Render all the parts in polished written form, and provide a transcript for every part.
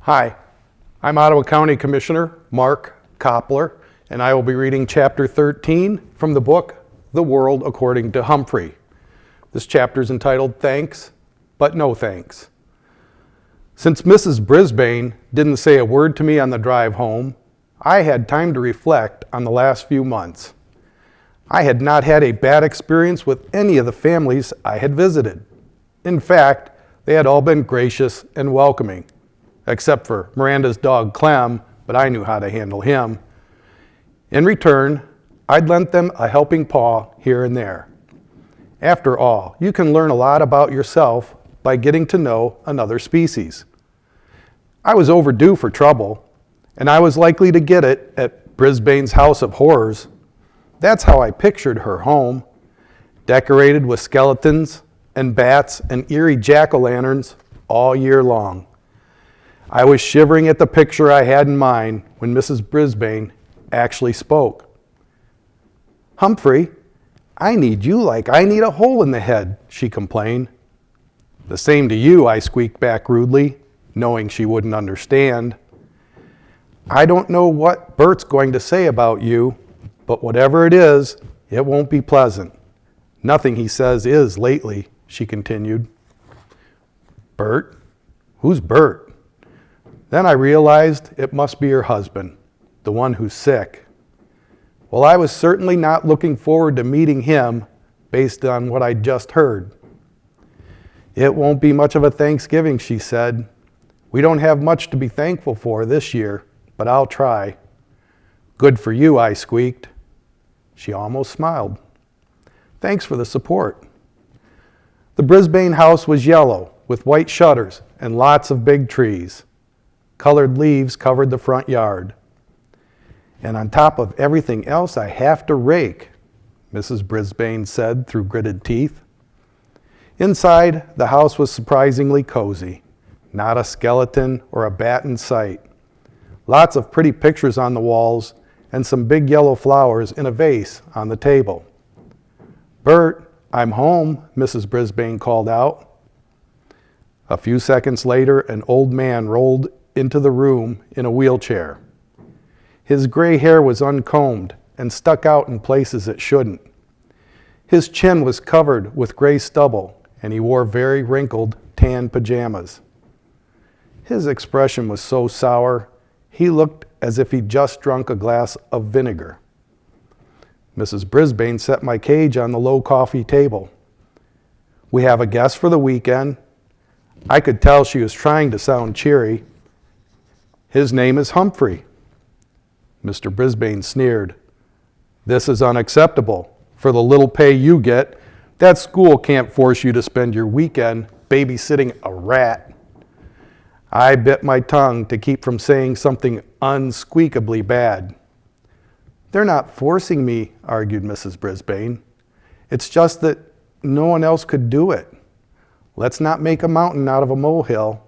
Hi, I'm Ottawa County Commissioner Mark Koppler, and I will be reading Chapter 13 from the book, The World According to Humphrey. This chapter is entitled Thanks, but No Thanks. Since Mrs. Brisbane didn't say a word to me on the drive home, I had time to reflect on the last few months. I had not had a bad experience with any of the families I had visited. In fact, they had all been gracious and welcoming, except for Miranda's dog Clem, but I knew how to handle him. In return, I'd lent them a helping paw here and there. After all, you can learn a lot about yourself by getting to know another species. I was overdue for trouble, and I was likely to get it at Brisbane's House of Horrors. That's how I pictured her home, decorated with skeletons and bats and eerie jack-o'-lanterns all year long. I was shivering at the picture I had in mind when Mrs. Brisbane actually spoke. "Humphrey, I need you like I need a hole in the head," she complained. "The same to you," I squeaked back rudely, knowing she wouldn't understand. "I don't know what Bert's going to say about you, but whatever it is, it won't be pleasant. Nothing he says is lately," she continued. "Bert? Who's Bert?" Then I realized it must be her husband, the one who's sick. Well, I was certainly not looking forward to meeting him based on what I'd just heard. "It won't be much of a Thanksgiving," she said. "We don't have much to be thankful for this year, but I'll try." "Good for you," I squeaked. She almost smiled. "Thanks for the support." The Brisbane house was yellow with white shutters and lots of big trees. Colored leaves covered the front yard. "And on top of everything else, I have to rake," Mrs. Brisbane said through gritted teeth. Inside, the house was surprisingly cozy. Not a skeleton or a bat in sight. Lots of pretty pictures on the walls and some big yellow flowers in a vase on the table. "Bert, I'm home," Mrs. Brisbane called out. A few seconds later, an old man rolled into the room in a wheelchair. His gray hair was uncombed and stuck out in places it shouldn't. His chin was covered with gray stubble, and he wore very wrinkled tan pajamas. His expression was so sour, he looked as if he'd just drunk a glass of vinegar. Mrs. Brisbane set my cage on the low coffee table. "We have a guest for the weekend." I could tell she was trying to sound cheery. "His name is Humphrey." Mr. Brisbane sneered. "This is unacceptable. For the little pay you get, that school can't force you to spend your weekend babysitting a rat." I bit my tongue to keep from saying something unsqueakably bad. "They're not forcing me," argued Mrs. Brisbane. "It's just that no one else could do it. Let's not make a mountain out of a molehill."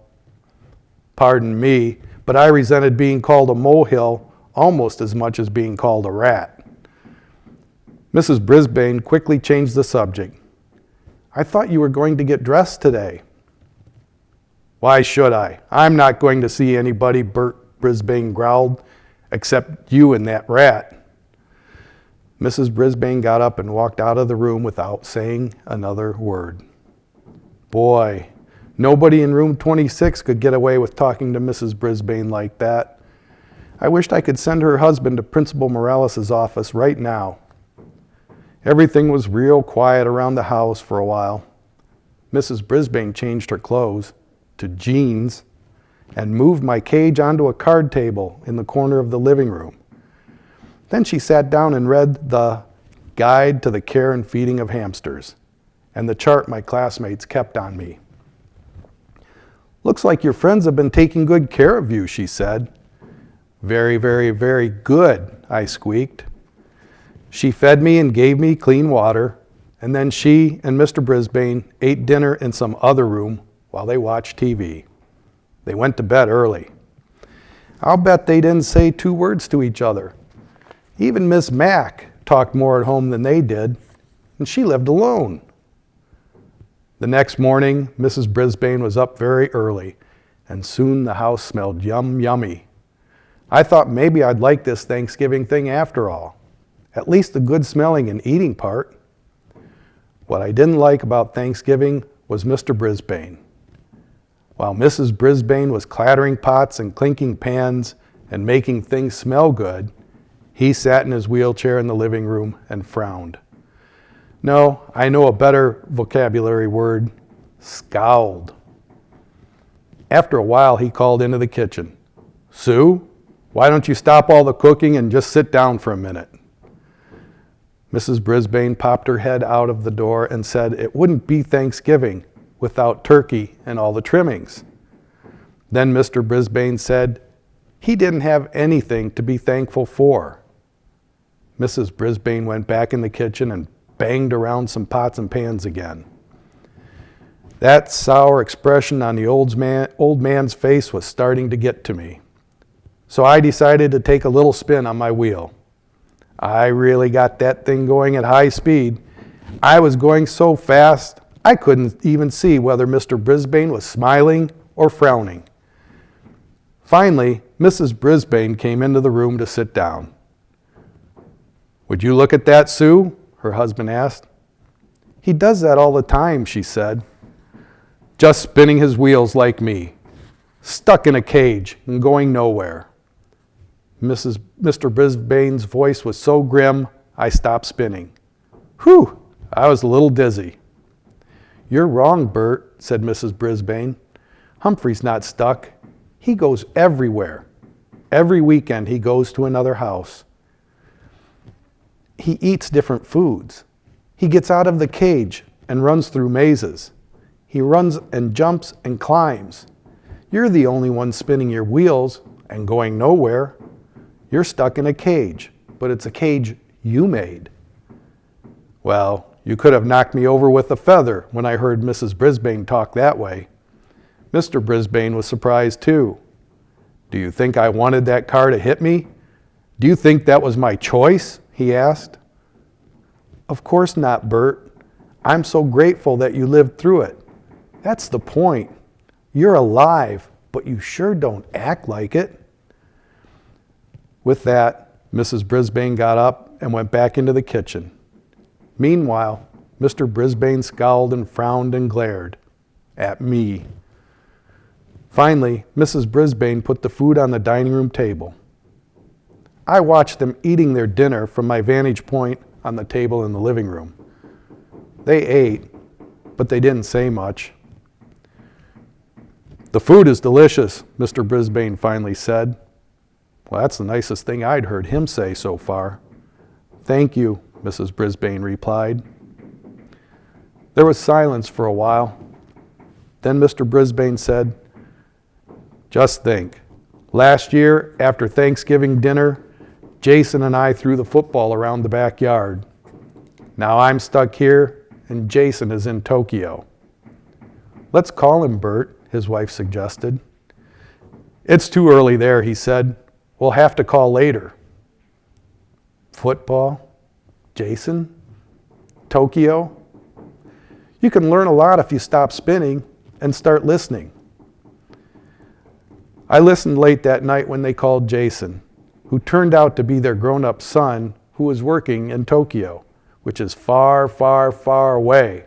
Pardon me, but I resented being called a molehill almost as much as being called a rat. Mrs. Brisbane quickly changed the subject. "I thought you were going to get dressed today." "Why should I? I'm not going to see anybody," Bert Brisbane growled, "except you and that rat." Mrs. Brisbane got up and walked out of the room without saying another word. Boy, nobody in room 26 could get away with talking to Mrs. Brisbane like that. I wished I could send her husband to Principal Morales' office right now. Everything was real quiet around the house for a while. Mrs. Brisbane changed her clothes to jeans and moved my cage onto a card table in the corner of the living room. Then she sat down and read the Guide to the Care and Feeding of Hamsters and the chart my classmates kept on me. "Looks like your friends have been taking good care of you," she said. "Very, very, very good," I squeaked. She fed me and gave me clean water, and then she and Mr. Brisbane ate dinner in some other room while they watched TV. They went to bed early. I'll bet they didn't say 2 words to each other. Even Miss Mack talked more at home than they did, and she lived alone. The next morning, Mrs. Brisbane was up very early, and soon the house smelled yummy. I thought maybe I'd like this Thanksgiving thing after all, at least the good smelling and eating part. What I didn't like about Thanksgiving was Mr. Brisbane. While Mrs. Brisbane was clattering pots and clinking pans and making things smell good, he sat in his wheelchair in the living room and frowned. No, I know a better vocabulary word, scowled. After a while, he called into the kitchen. "Sue, why don't you stop all the cooking and just sit down for a minute?" Mrs. Brisbane popped her head out of the door and said it wouldn't be Thanksgiving without turkey and all the trimmings. Then Mr. Brisbane said he didn't have anything to be thankful for. Mrs. Brisbane went back in the kitchen and banged around some pots and pans again. That sour expression on the old man's face was starting to get to me. So I decided to take a little spin on my wheel. I really got that thing going at high speed. I was going so fast, I couldn't even see whether Mr. Brisbane was smiling or frowning. Finally, Mrs. Brisbane came into the room to sit down. "Would you look at that, Sue?" her husband asked. "He does that all the time," she said. "Just spinning his wheels like me, stuck in a cage and going nowhere." Mr. Brisbane's voice was so grim, I stopped spinning. Whew, I was a little dizzy. "You're wrong, Bert," said Mrs. Brisbane. "Humphrey's not stuck. He goes everywhere. Every weekend he goes to another house. He eats different foods. He gets out of the cage and runs through mazes. He runs and jumps and climbs. You're the only one spinning your wheels and going nowhere. You're stuck in a cage, but it's a cage you made." Well, you could have knocked me over with a feather when I heard Mrs. Brisbane talk that way. Mr. Brisbane was surprised too. "Do you think I wanted that car to hit me? Do you think that was my choice?" he asked. "Of course not, Bert. I'm so grateful that you lived through it. That's the point. You're alive, but you sure don't act like it." With that, Mrs. Brisbane got up and went back into the kitchen. Meanwhile, Mr. Brisbane scowled and frowned and glared at me. Finally, Mrs. Brisbane put the food on the dining room table. I watched them eating their dinner from my vantage point on the table in the living room. They ate, but they didn't say much. "The food is delicious," Mr. Brisbane finally said. Well, that's the nicest thing I'd heard him say so far. "Thank you," Mrs. Brisbane replied. There was silence for a while. Then Mr. Brisbane said, "Just think, last year after Thanksgiving dinner, Jason and I threw the football around the backyard. Now I'm stuck here and Jason is in Tokyo." "Let's call him, Bert," his wife suggested. "It's too early there," he said. "We'll have to call later." Football? Jason? Tokyo? You can learn a lot if you stop spinning and start listening. I listened late that night when they called Jason, who turned out to be their grown-up son who was working in Tokyo, which is far, far, far away,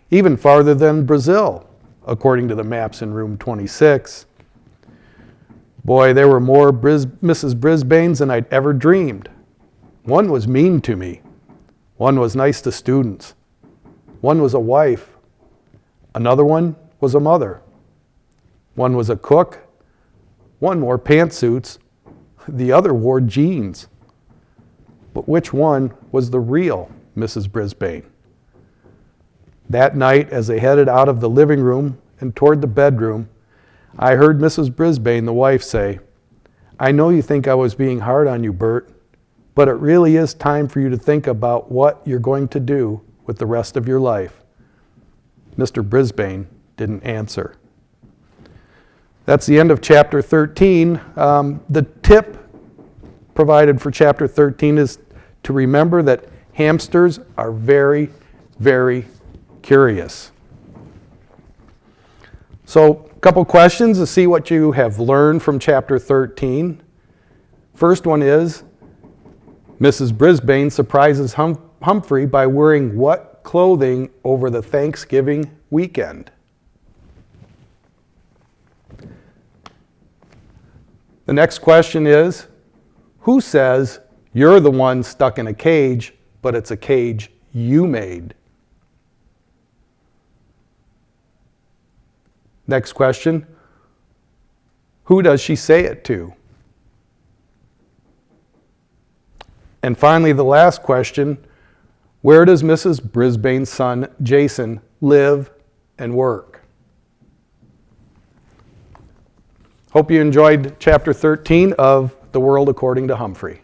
even farther than Brazil, according to the maps in room 26. Boy, there were more Mrs. Brisbanes than I'd ever dreamed. One was mean to me. One was nice to students. One was a wife. Another one was a mother. One was a cook. One wore pantsuits. The other wore jeans. But which one was the real Mrs. Brisbane? That night, as they headed out of the living room and toward the bedroom, I heard Mrs. Brisbane, the wife, say, "I know you think I was being hard on you, Bert, but it really is time for you to think about what you're going to do with the rest of your life." Mr. Brisbane didn't answer. That's the end of chapter 13. The tip provided for chapter 13 is to remember that hamsters are very, very curious. So, a couple questions to see what you have learned from chapter 13. First one is, Mrs. Brisbane surprises Humphrey by wearing what clothing over the Thanksgiving weekend? The next question is, who says you're the one stuck in a cage, but it's a cage you made? Next question, who does she say it to? And finally, the last question, where does Mrs. Brisbane's son, Jason, live and work? Hope you enjoyed chapter 13 of The World According to Humphrey.